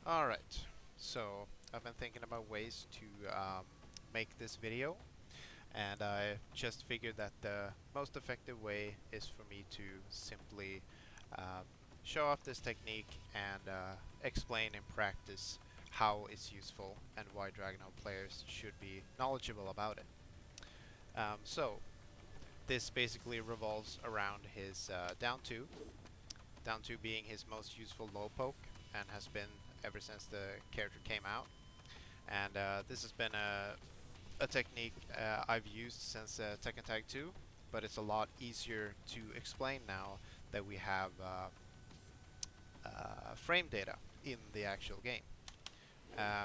Alright, so I've been thinking about ways to make this video, and I just figured that the most effective way is for me to simply um, show off this technique and explain in practice how it's useful and why Dragunov players should be knowledgeable about it. So this basically revolves around his down 2, down 2 being his most useful low poke and has been ever since the character came out. And this has been a technique I've used since Tekken Tag 2, but it's a lot easier to explain now that we have frame data in the actual game.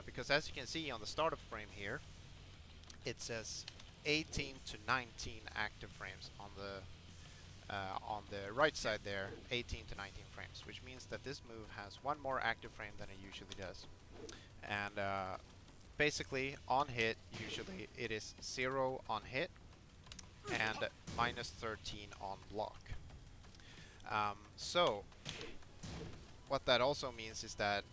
Because as you can see on the startup frame here, it says 18 to 19 active frames on the right side there, 18 to 19 frames, which means that this move has one more active frame than it usually does. And basically, on hit, usually it is 0 on hit and minus 13 on block. So, what that also means is that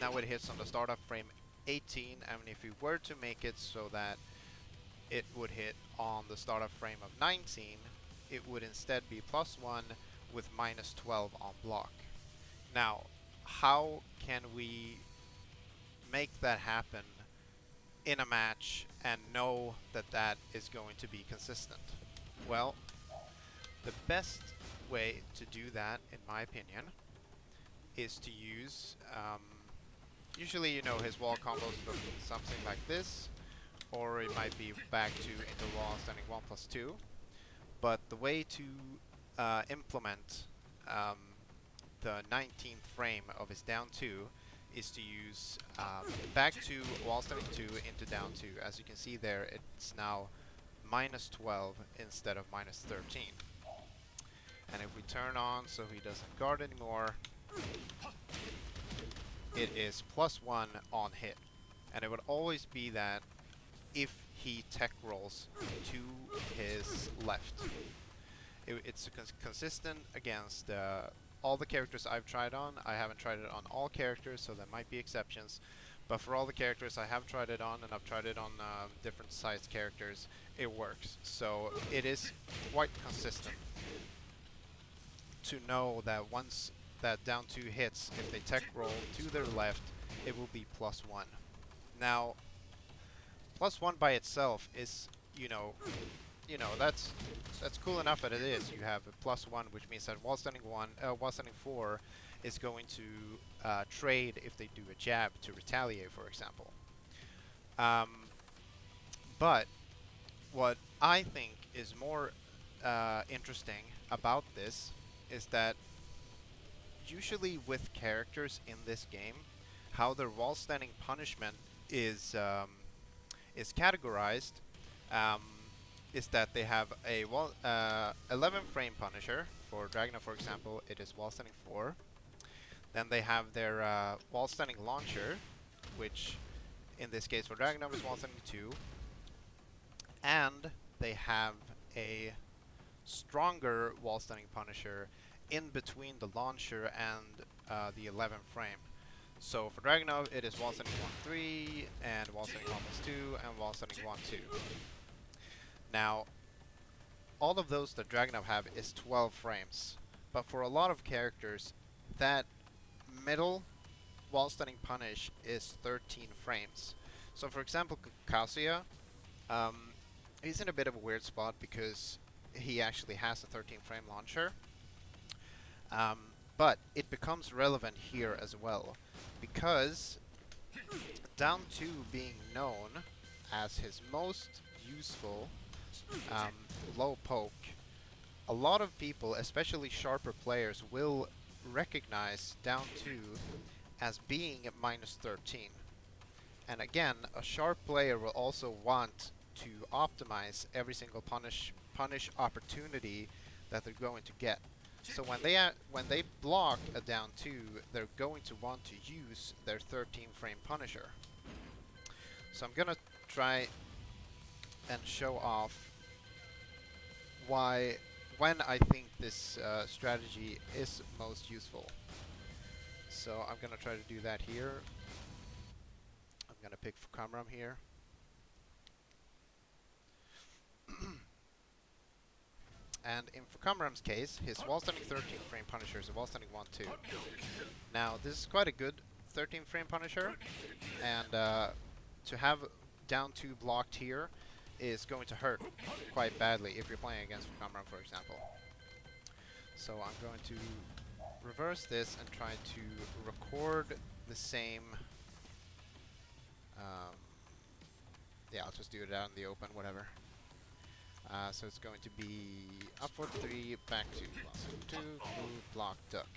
now it hits on the startup frame 18, and if we were to make it so that it would hit on the startup frame of 19, it would instead be +1 with minus 12 on block. Now, how can we make that happen in a match and know that that is going to be consistent? Well, the best way to do that, in my opinion, is to use, usually you know his wall combos look something like this, or it might be back to into wall standing 1+2. But the way to implement the 19th frame of his down 2 is to use back to wall standing 2 into down 2. As you can see there, it's now minus 12 instead of minus 13. And if we turn on so he doesn't guard anymore, it is +1 on hit. And it would always be that if he tech rolls to his left. It's consistent against all the characters I've tried on. I haven't tried it on all characters, so there might be exceptions. But for all the characters I have tried it on, and I've tried it on different sized characters, it works. So it is quite consistent to know that once that down 2 hits, if they tech roll to their left, it will be +1. Now, +1 by itself is, that's cool enough that it is. You have a +1, which means that wall standing 4 is going to trade if they do a jab to retaliate, for example. But what I think is more interesting about this is that usually with characters in this game, how their wall standing punishment is categorized is that they have a 11 frame punisher. For Dragunov, for example, it is wall standing 4. Then they have their wall standing launcher, which in this case for Dragunov is wall standing 2. And they have a stronger wall standing punisher in between the launcher and the 11 frame. So for Dragunov, it is wall standing 1-3, and wall standing 1+2, and wall standing 1-2. Now, all of those that Dragunov have is 12 frames, but for a lot of characters, that middle wall standing punish is 13 frames. So for example, Kazuya, he's in a bit of a weird spot because he actually has a 13 frame launcher. But it becomes relevant here as well, because down 2 being known as his most useful low poke, a lot of people, especially sharper players, will recognize down 2 as being at minus 13. And again, a sharp player will also want to optimize every single punish opportunity that they're going to get. So when they block a down 2, they're going to want to use their 13 frame punisher. So I'm gonna try and show off when I think this strategy is most useful. So I'm gonna try to do that here. I'm gonna pick Fukamram here. And in Fukamram's case, his wall standing 13 frame Punisher is a wall standing 1-2. Now this is quite a good 13 frame Punisher, and to have down 2 blocked here is going to hurt quite badly if you're playing against Fukamram, for example. So I'm going to reverse this and try to record the same. Yeah, I'll just do it out in the open, whatever. So it's going to be upward 3, back 2, plus 2, move, block, duck.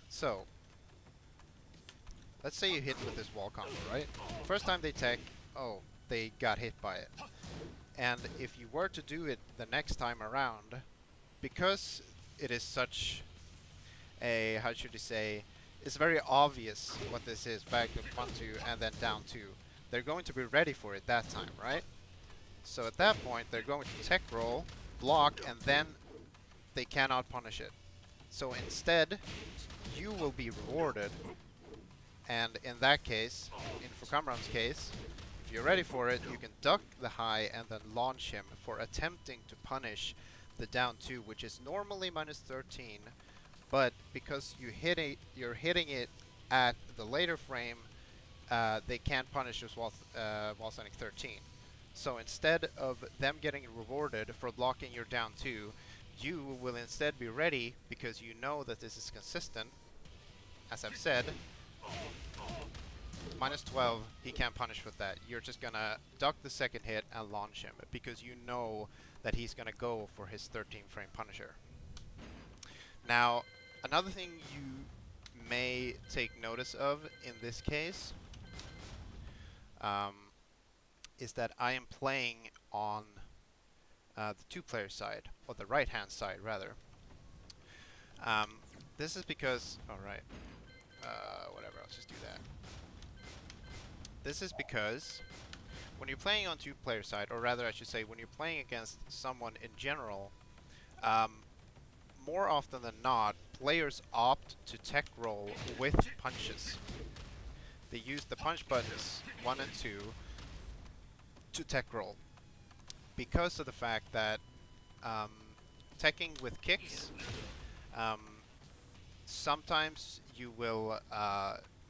So, let's say you hit with this wall combo, right? First time they tech, oh, they got hit by it. And if you were to do it the next time around, because it is such a, how should you say, it's very obvious what this is, back to 1-2 and then down 2. They're going to be ready for it that time, right? So at that point, they're going to tech roll, block, and then they cannot punish it. So instead, you will be rewarded. And in that case, in Fukamram's case, if you're ready for it, you can duck the high and then launch him for attempting to punish the down 2, which is normally minus 13. But because you're hitting it at the later frame, they can't punish this while standing 13. So instead of them getting rewarded for blocking your down 2, you will instead be ready because you know that this is consistent. As I've said, minus 12, he can't punish with that. You're just gonna duck the second hit and launch him because you know that he's gonna go for his 13 frame Punisher. Now, another thing you may take notice of in this case is that I am playing on the 2-player side, or the right-hand side, rather. This is because, alright, whatever, I'll just do that. This is because when you're playing on 2-player side, or rather I should say when you're playing against someone in general, more often than not, players opt to tech roll with punches. They use the punch buttons 1 and 2 to tech roll, because of the fact that teching with kicks, sometimes you will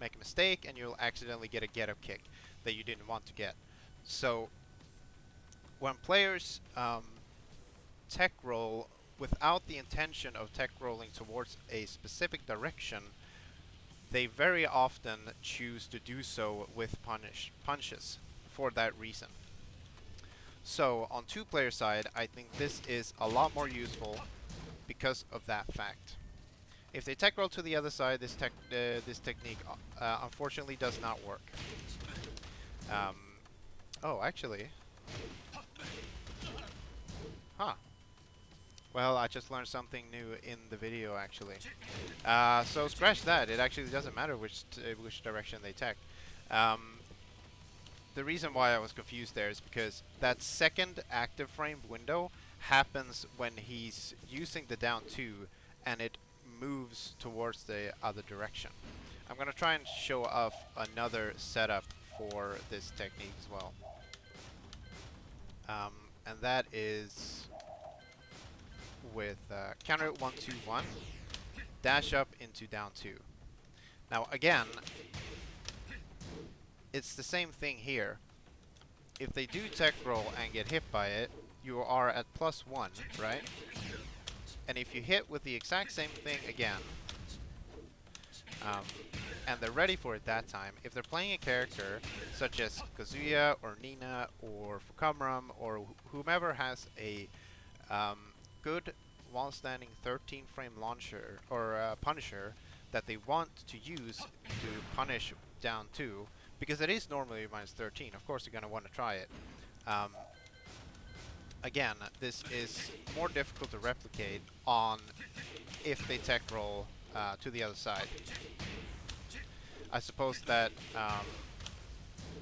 make a mistake and you'll accidentally get a get-up kick that you didn't want to get. So when players tech roll without the intention of tech rolling towards a specific direction, they very often choose to do so with punches for that reason. So on 2-player side, I think this is a lot more useful because of that fact. If they tech roll to the other side, this technique unfortunately does not work. Oh, actually. Huh. Well, I just learned something new in the video, actually. So scratch that. It actually doesn't matter which direction they tech. The reason why I was confused there is because that second active frame window happens when he's using the down 2 and it moves towards the other direction. I'm going to try and show off another setup for this technique as well. And that is with counter 1-2-1, dash up into down 2. Now again, it's the same thing here. If they do tech roll and get hit by it, you are at +1, right? And if you hit with the exact same thing again, and they're ready for it that time, if they're playing a character such as Kazuya or Nina or Fukamram or whomever has a good while-standing 13 frame launcher or Punisher that they want to use to punish down 2, because it is normally minus 13, of course you're going to want to try it. Again, this is more difficult to replicate on if they tech roll to the other side. I suppose that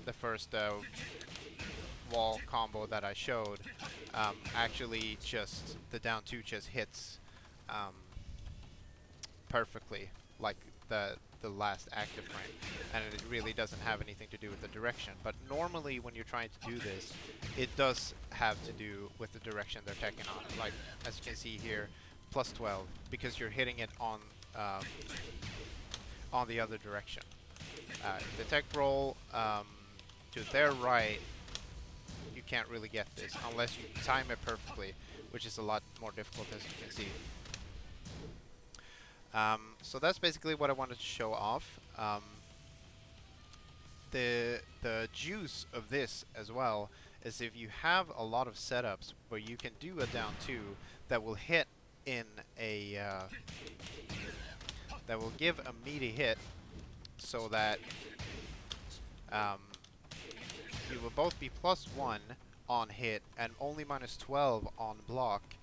the first wall combo that I showed, actually just the down 2 just hits perfectly, like the last active frame, and it really doesn't have anything to do with the direction. But normally when you're trying to do this, it does have to do with the direction they're taking on. Like, as you can see here, plus 12, because you're hitting it on the other direction. If the tech roll to their right, you can't really get this unless you time it perfectly, which is a lot more difficult, as you can see. So that's basically what I wanted to show off. The juice of this as well is if you have a lot of setups where you can do a down 2 that will hit in a that will give a meaty hit, so that you will both be +1 on hit and only -12 on block,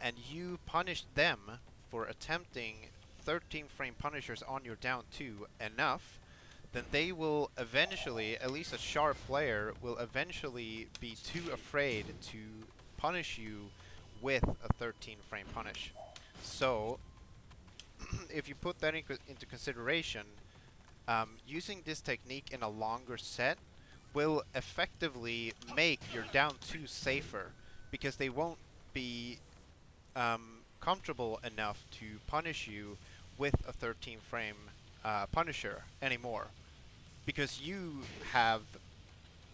and you punish them for attempting 13 frame punishers on your down 2 enough, then they will eventually, at least a sharp player, will eventually be too afraid to punish you with a 13 frame punish. So, if you put that into consideration, using this technique in a longer set will effectively make your down 2 safer, because they won't be comfortable enough to punish you with a 13 frame punisher anymore, because you have,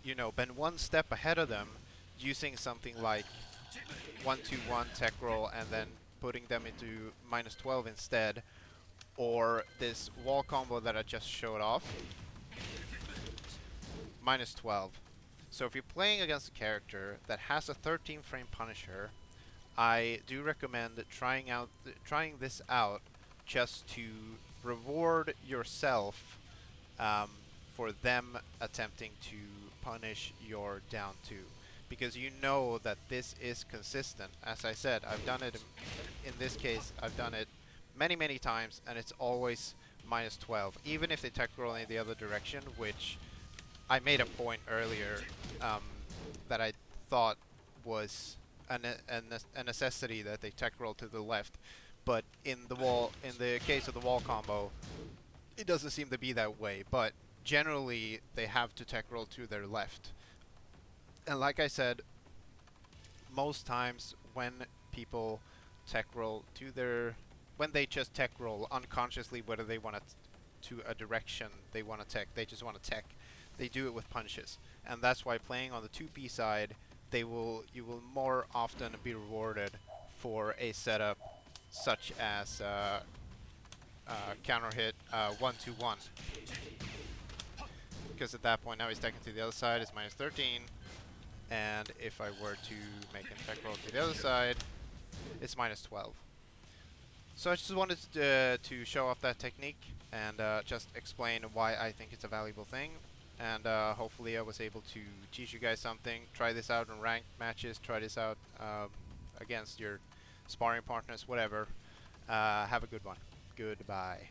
you know, been one step ahead of them using something like 1-2-1 tech roll and then putting them into -12 instead, or this wall combo that I just showed off, -12. So if you're playing against a character that has a 13 frame punisher, I do recommend trying this out just to reward yourself for them attempting to punish your down 2, because you know that this is consistent. As I said, I've done it in this case. I've done it many times, and it's always -12, even if they tech roll in the other direction, which I made a point earlier that I thought was a necessity, that they tech roll to the left, but in the case of the wall combo, it doesn't seem to be that way. But generally, they have to tech roll to their left. And like I said, most times when people tech roll to their, when they just tech roll unconsciously, whether they want to a direction they want to tech, they just want to tech, they do it with punches. And that's why playing on the 2P side, you will more often be rewarded for a setup such as counter hit 1-2-1, because at that point now he's teching to the other side, it's -13, and if I were to make him tech roll to the other side, it's -12. So I just wanted to show off that technique and just explain why I think it's a valuable thing. And hopefully I was able to teach you guys something. Try this out in ranked matches. Try this out against your sparring partners, whatever. Have a good one. Goodbye.